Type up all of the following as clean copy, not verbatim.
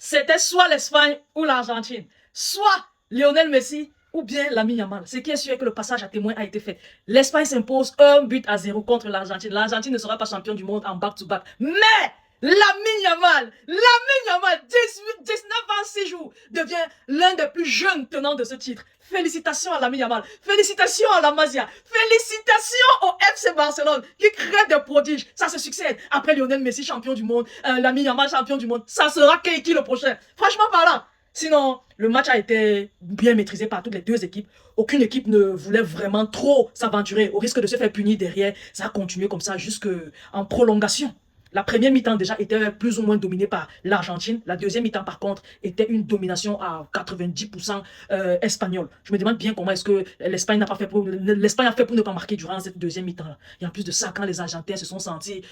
c'était soit l'Espagne ou l'Argentine, soit Lionel Messi ou bien Lamine Yamal. Ce qui est sûr est que le passage à témoin a été fait. L'Espagne s'impose 1-0 contre l'Argentine. L'Argentine ne sera pas champion du monde en back-to-back. Mais Lamine Yamal, 19 ans, 6 jours, devient l'un des plus jeunes tenants de ce titre. Félicitations à Lamine Yamal, félicitations à la Masia, félicitations au FC Barcelone qui crée des prodiges. Ça se succède. Après Lionel Messi, champion du monde, Lamine Yamal, champion du monde, ça sera qui le prochain? Franchement parlant. Sinon, le match a été bien maîtrisé par toutes les deux équipes. Aucune équipe ne voulait vraiment trop s'aventurer au risque de se faire punir derrière. Ça a continué comme ça jusqu'en prolongation. La première mi-temps déjà était plus ou moins dominée par l'Argentine. La deuxième mi-temps par contre était une domination à 90% espagnole. Je me demande bien comment est-ce que l'Espagne n'a pas fait pour l'Espagne a fait pour ne pas marquer durant cette deuxième mi-temps. Et en plus de ça, quand les Argentins se sont sentis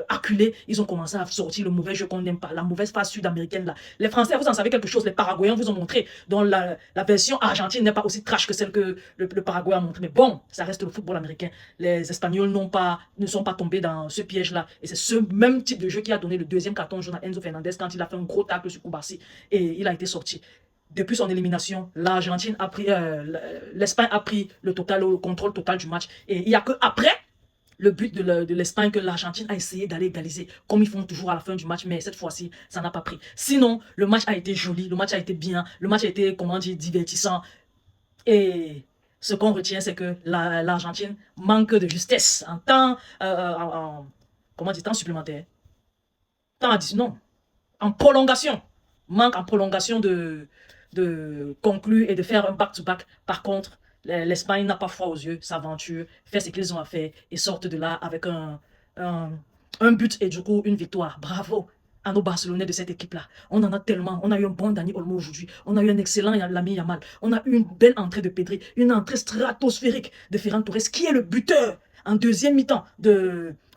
acculés, ils ont commencé à sortir le mauvais jeu qu'on n'aime pas, la mauvaise phase sud-américaine là. Les Français, vous en savez quelque chose, les Paraguayens vous ont montré. Donc la version argentine n'est pas aussi trash que celle que le Paraguay a montré. Mais bon, ça reste le football américain. Les Espagnols ne sont pas tombés dans ce piège-là. Et c'est ce même type de jeu qui a donné le deuxième carton jaune à Enzo Fernandez quand il a fait un gros tacle sur Koubarsi et il a été sorti. Depuis son élimination, l'Argentine a pris, l'Espagne a pris le contrôle total du match. Et il n'y a que après le but de l'Espagne que l'Argentine a essayé d'aller égaliser, comme ils font toujours à la fin du match, mais cette fois-ci, ça n'a pas pris. Sinon, le match a été joli, le match a été bien, le match a été, comment dire, divertissant. Et ce qu'on retient, c'est que l'Argentine manque de justesse en temps, comment dire, temps supplémentaire. Temps non, en prolongation. Manque en prolongation de conclure et de faire un back-to-back. Par contre, l'Espagne n'a pas froid aux yeux, s'aventure, fait ce qu'ils ont à faire et sortent de là avec un but et du coup une victoire. Bravo à nos Barcelonais de cette équipe-là. On en a tellement. On a eu un bon Dani Olmo aujourd'hui. On a eu un excellent Lamine Yamal. On a eu une belle entrée de Pedri. Une entrée stratosphérique de Ferran Torres qui est le buteur en deuxième mi-temps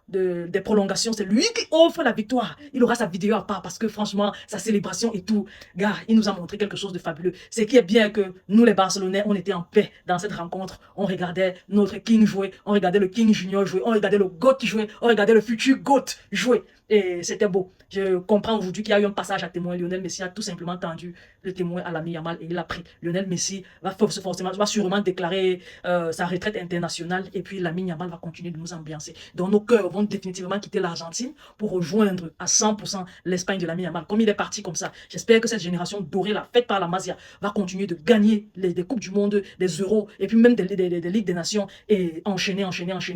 des prolongations. C'est lui qui offre la victoire. Il aura sa vidéo à part parce que franchement, sa célébration et tout, gars, il nous a montré quelque chose de fabuleux. Ce qui est bien que nous, les Barcelonais, on était en paix dans cette rencontre. On regardait notre King jouer, on regardait le King Junior jouer, on regardait le GOAT jouer, on regardait le futur GOAT jouer. Et c'était beau. Je comprends aujourd'hui qu'il y a eu un passage à témoin. Lionel Messi a tout simplement tendu le témoin à Lamine Yamal et il a pris. Lionel Messi va sûrement déclarer sa retraite internationale et puis Lamine Yamal va continuer de nous ambiancer. Donc nos cœurs vont définitivement quitter l'Argentine pour rejoindre à 100% l'Espagne de Lamine Yamal. Comme il est parti comme ça, j'espère que cette génération dorée là, faite par la Masia, va continuer de gagner des Coupes du Monde, des Euros et puis même des Ligues des Nations et enchaîner.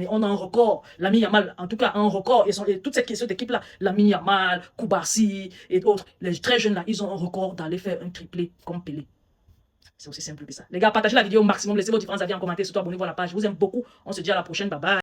On a un record. Lamine Yamal, en tout cas, un record. Et toute cette question d'équipe là, Lamine Yamal, Koubarsi et autres, les très jeunes là, ils ont un record d'aller faire un triplé comme Pelé. C'est aussi simple que ça. Les gars, partagez la vidéo au maximum, laissez vos différents avis en commentaire, surtout abonnez-vous à la page. Je vous aime beaucoup. On se dit à la prochaine. Bye bye.